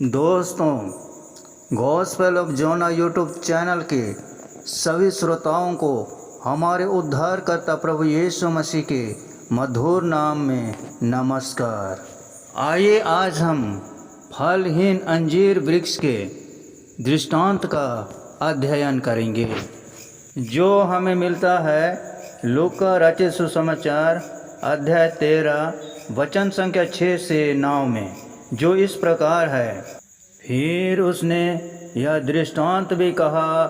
दोस्तों, Gospel of Jonah YouTube channel के सभी श्रोताओं को हमारे उद्धारकर्ता प्रभु यीशु मसीह के मधुर नाम में नमस्कार। आइए आज हम फलहीन अंजीर वृक्ष के दृष्टांत का अध्ययन करेंगे, जो हमें मिलता है लूका रचित सुसमाचार अध्याय 13 वचन संख्या 6 से 9 में, जो इस प्रकार है। फिर उसने यह दृष्टांत भी कहा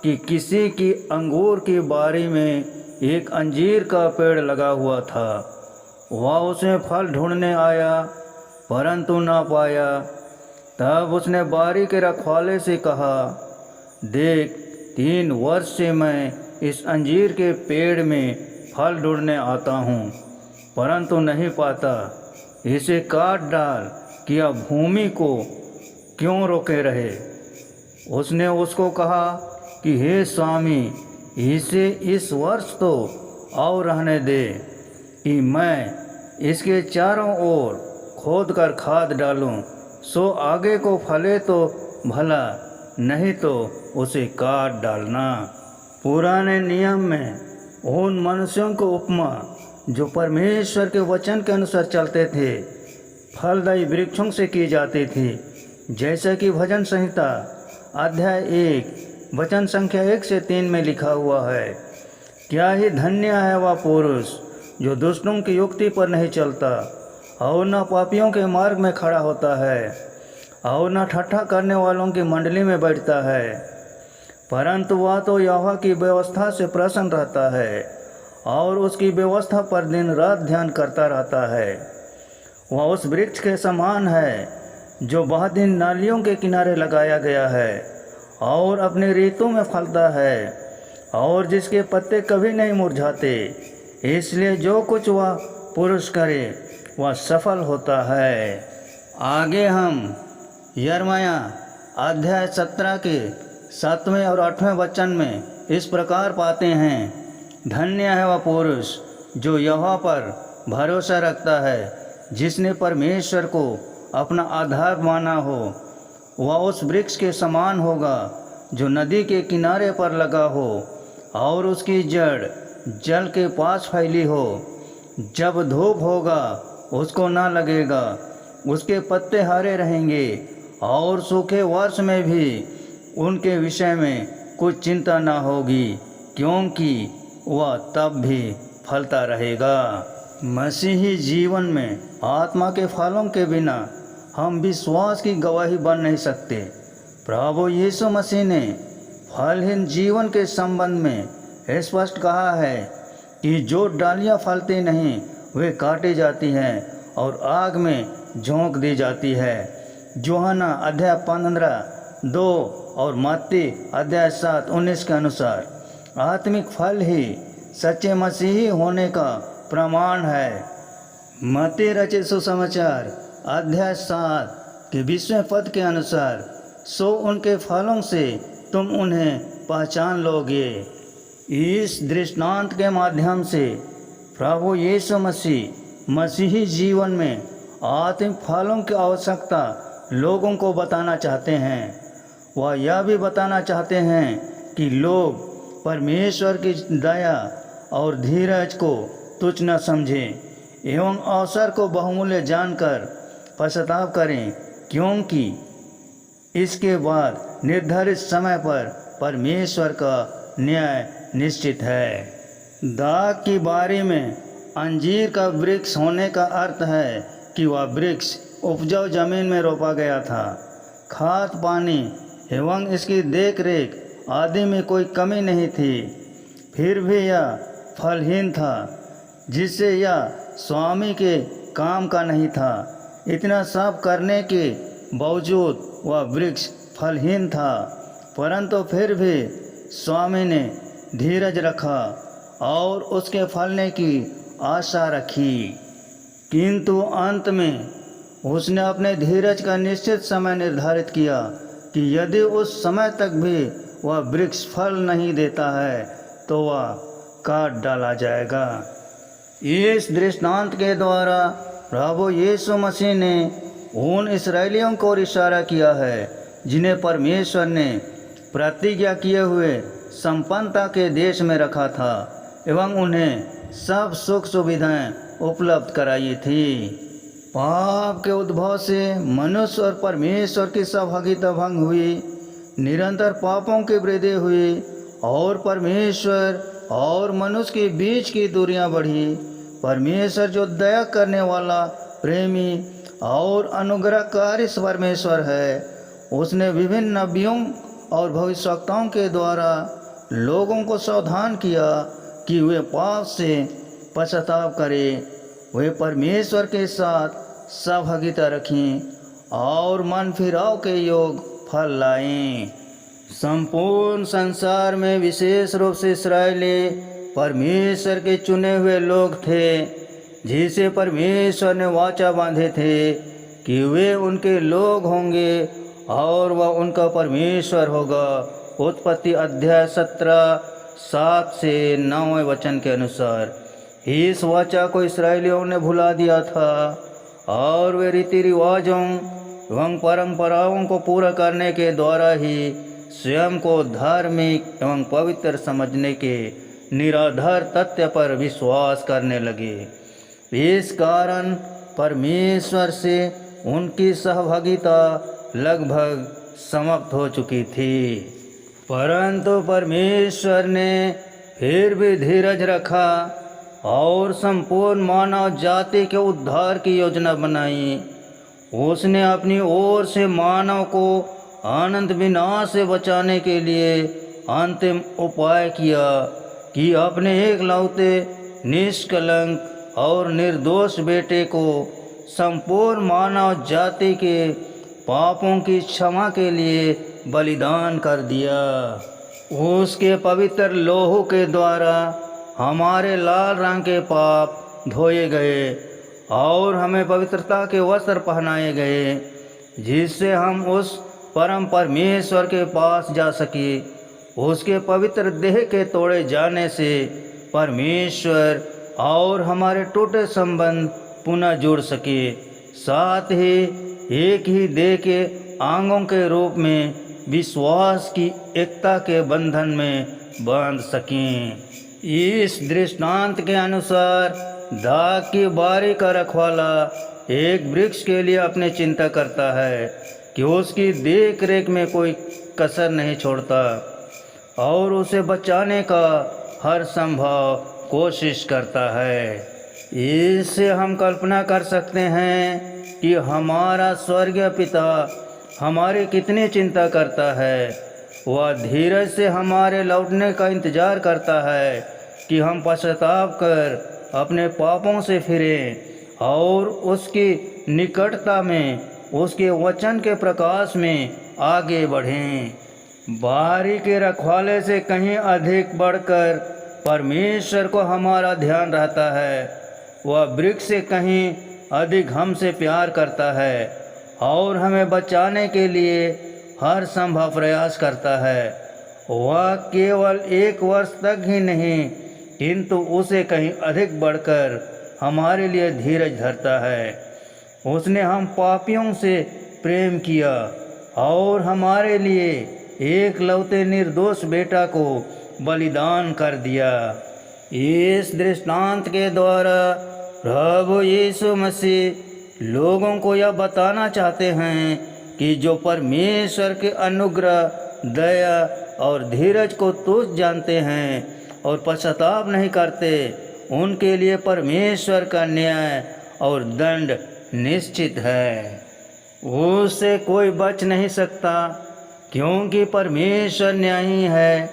कि किसी की अंगूर की बारी में एक अंजीर का पेड़ लगा हुआ था। वह उसमें फल ढूंढने आया, परंतु न पाया। तब उसने बारी के रखवाले से कहा, देख, 3 वर्ष से मैं इस अंजीर के पेड़ में फल ढूंढने आता हूँ, परंतु नहीं पाता। इसे काट डाल कि अब भूमि को क्यों रोके रहे। उसने उसको कहा कि हे स्वामी, इसे इस वर्ष तो और रहने दे कि मैं इसके चारों ओर खोद कर खाद डालूं, सो आगे को फले तो भला, नहीं तो उसे काट डालना। पुराने नियम में उन मनुष्यों को उपमा जो परमेश्वर के वचन के अनुसार चलते थे, फलदायी वृक्षों से की जाती थी, जैसा कि भजन संहिता अध्याय 1 वचन संख्या 1 से 3 में लिखा हुआ है। क्या ही धन्य है वह पुरुष जो दुष्टों की युक्ति पर नहीं चलता और न पापियों के मार्ग में खड़ा होता है और न ठट्ठा करने वालों की मंडली में बैठता है, परंतु वह तो यहोवा की व्यवस्था से प्रसन्न रहता है और उसकी व्यवस्था पर दिन रात ध्यान करता रहता है। वह उस वृक्ष के समान है जो बहती नालियों के किनारे लगाया गया है और अपने ऋतु में फलता है और जिसके पत्ते कभी नहीं मुरझाते। इसलिए जो कुछ वह पुरुष करे वह सफल होता है। आगे हम यिर्मयाह अध्याय 17 के 7वें और 8वें वचन में इस प्रकार पाते हैं, धन्य है वह पुरुष जो यहोवा पर भरोसा रखता है, जिसने परमेश्वर को अपना आधार माना हो। वह उस वृक्ष के समान होगा जो नदी के किनारे पर लगा हो और उसकी जड़ जल के पास फैली हो। जब धूप होगा उसको ना लगेगा, उसके पत्ते हरे रहेंगे और सूखे वर्ष में भी उनके विषय में कुछ चिंता ना होगी, क्योंकि वह तब भी फलता रहेगा। मसीही जीवन में आत्मा के फलों के बिना हम विश्वास की गवाही बन नहीं सकते। प्रभु यीशु मसीह ने फलहीन जीवन के संबंध में स्पष्ट कहा है कि जो डालियां फलती नहीं वे काटी जाती हैं और आग में झोंक दी जाती है। यूहन्ना अध्याय 15:2 और मत्ती अध्याय 7:19 के अनुसार आत्मिक फल ही सच्चे मसीही होने का प्रमाण है। मत्ती रचित सुसमाचार अध्याय 7 के 20वें पद के अनुसार, सो उनके फलों से तुम उन्हें पहचान लोगे। इस दृष्टांत के माध्यम से प्रभु यीशु मसीह मसीही जीवन में आत्मिक फलों की आवश्यकता लोगों को बताना चाहते हैं। वह यह भी बताना चाहते हैं कि लोग परमेश्वर की दया और धीरज को तुच्छ न समझें एवं अवसर को बहुमूल्य जानकर पश्चाताप करें, क्योंकि इसके बाद निर्धारित समय पर परमेश्वर का न्याय निश्चित है। दाग की बारी में अंजीर का वृक्ष होने का अर्थ है कि वह वृक्ष उपजाऊ जमीन में रोपा गया था। खाद, पानी एवं इसकी देख रेख आदि में कोई कमी नहीं थी। फिर भी यह फलहीन था, जिससे यह स्वामी के काम का नहीं था। इतना सब करने के बावजूद वह वृक्ष फलहीन था, परंतु फिर भी स्वामी ने धीरज रखा और उसके फलने की आशा रखी। किंतु अंत में उसने अपने धीरज का निश्चित समय निर्धारित किया कि यदि उस समय तक भी वह वृक्ष फल नहीं देता है तो वह काट डाला जाएगा। इस दृष्टांत के द्वारा प्रभु यीशु मसीह ने उन इस्राएलियों को इशारा किया है जिन्हें परमेश्वर ने प्रतिज्ञा किए हुए संपन्नता के देश में रखा था एवं उन्हें सब सुख सुविधाएं उपलब्ध कराई थी। पाप के उद्भव से मनुष्य और परमेश्वर की सहभागिता भंग हुई, निरंतर पापों की वृद्धि हुई और परमेश्वर और मनुष्य के बीच की दूरियां बढ़ी। परमेश्वर जो दया करने वाला, प्रेमी और अनुग्रहकारी परमेश्वर है, उसने विभिन्न नबियों और भविष्यवक्ताओं के द्वारा लोगों को सावधान किया कि वे पाप से पश्चाताप करें, वे परमेश्वर के साथ सहभागिता रखें और मन फिराव के योग फल लाएं। संपूर्ण संसार में विशेष रूप से इस्राएली परमेश्वर के चुने हुए लोग थे, जिसे परमेश्वर ने वाचा बांधे थे कि वे उनके लोग होंगे और वह उनका परमेश्वर होगा। उत्पत्ति अध्याय 17:7 से 9 वचन के अनुसार इस वाचा को इस्राएलियों ने भुला दिया था और वे रीति रिवाजों एवं परंपराओं को पूरा करने के द्वारा ही स्वयं को धार्मिक एवं पवित्र समझने के निराधार तथ्य पर विश्वास करने लगे। इस कारण परमेश्वर से उनकी सहभागिता लगभग समाप्त हो चुकी थी। परंतु परमेश्वर ने फिर भी धीरज रखा और संपूर्ण मानव जाति के उद्धार की योजना बनाई। उसने अपनी ओर से मानव को अनंत विनाश से बचाने के लिए अंतिम उपाय किया कि अपने एकलौते निष्कलंक और निर्दोष बेटे को संपूर्ण मानव जाति के पापों की क्षमा के लिए बलिदान कर दिया। उसके पवित्र लोहू के द्वारा हमारे लाल रंग के पाप धोए गए और हमें पवित्रता के वस्त्र पहनाए गए, जिससे हम उस परम परमेश्वर के पास जा सके। उसके पवित्र देह के तोड़े जाने से परमेश्वर और हमारे टूटे संबंध पुनः जुड़ सके, साथ ही एक ही देह के अंगों के रूप में विश्वास की एकता के बंधन में बांध सकें। इस दृष्टांत के अनुसार दाख की बारी का रखवाला एक वृक्ष के लिए अपनी चिंता करता है कि उसकी देख रेख में कोई कसर नहीं छोड़ता और उसे बचाने का हर संभव कोशिश करता है। इससे हम कल्पना कर सकते हैं कि हमारा स्वर्गीय पिता हमारी कितनी चिंता करता है। वह धीरज से हमारे लौटने का इंतज़ार करता है कि हम पश्चाताप कर अपने पापों से फिरें और उसकी निकटता में, उसके वचन के प्रकाश में आगे बढ़ें। बारी के रखवाले से कहीं अधिक बढ़कर परमेश्वर को हमारा ध्यान रहता है। वह वृक्ष से कहीं अधिक हमसे प्यार करता है और हमें बचाने के लिए हर संभव प्रयास करता है। वह केवल 1 वर्ष तक ही नहीं, किंतु उसे कहीं अधिक बढ़कर हमारे लिए धीरज धरता है। उसने हम पापियों से प्रेम किया और हमारे लिए एकलौते निर्दोष बेटा को बलिदान कर दिया। इस दृष्टांत के द्वारा प्रभु यीशु मसीह लोगों को यह बताना चाहते हैं कि जो परमेश्वर के अनुग्रह, दया और धीरज को तुच्छ जानते हैं और पश्चाताप नहीं करते, उनके लिए परमेश्वर का न्याय और दंड निश्चित है। उससे कोई बच नहीं सकता, क्योंकि परमेश्वर न्यायी है।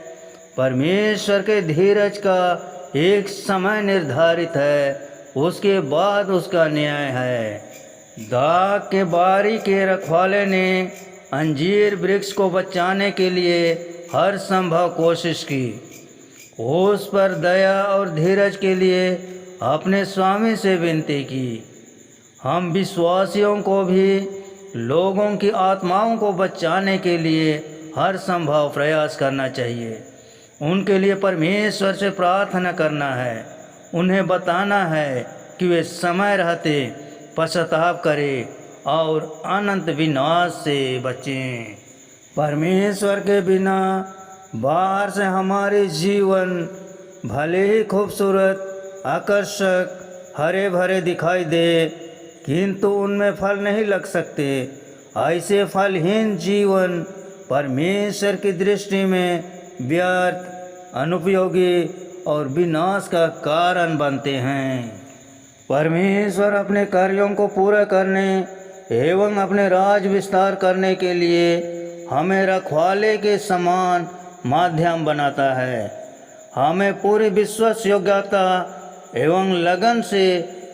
परमेश्वर के धीरज का एक समय निर्धारित है, उसके बाद उसका न्याय है। दाख के बारी के रखवाले ने अंजीर वृक्ष को बचाने के लिए हर संभव कोशिश की। उस पर दया और धीरज के लिए अपने स्वामी से विनती की। हम विश्वासियों को भी लोगों की आत्माओं को बचाने के लिए हर संभव प्रयास करना चाहिए। उनके लिए परमेश्वर से प्रार्थना करना है, उन्हें बताना है कि वे समय रहते पश्चाताप करें और अनंत विनाश से बचें। परमेश्वर के बिना बाहर से हमारे जीवन भले ही खूबसूरत, आकर्षक, हरे भरे दिखाई दे, किंतु उनमें फल नहीं लग सकते। ऐसे फलहीन जीवन परमेश्वर की दृष्टि में व्यर्थ, अनुपयोगी और विनाश का कारण बनते हैं। परमेश्वर अपने कार्यों को पूरा करने एवं अपने राज विस्तार करने के लिए हमें रखवाले के समान माध्यम बनाता है। हमें पूरी विश्वास योग्यता एवं लगन से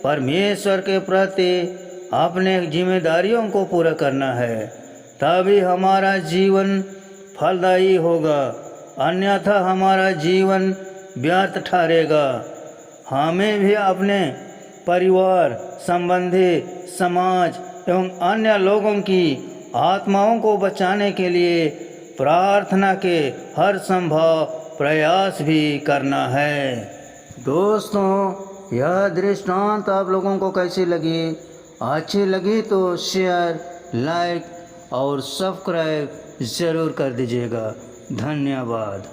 परमेश्वर के प्रति अपने जिम्मेदारियों को पूरा करना है, तभी हमारा जीवन फलदायी होगा, अन्यथा हमारा जीवन व्यर्थ ठहरेगा। हमें भी अपने परिवार, संबंधी, समाज एवं अन्य लोगों की आत्माओं को बचाने के लिए प्रार्थना के हर संभव प्रयास भी करना है। दोस्तों, यह दृष्टांत आप लोगों को कैसी लगी? अच्छी लगी तो शेयर, लाइक और सब्सक्राइब ज़रूर कर दीजिएगा। धन्यवाद।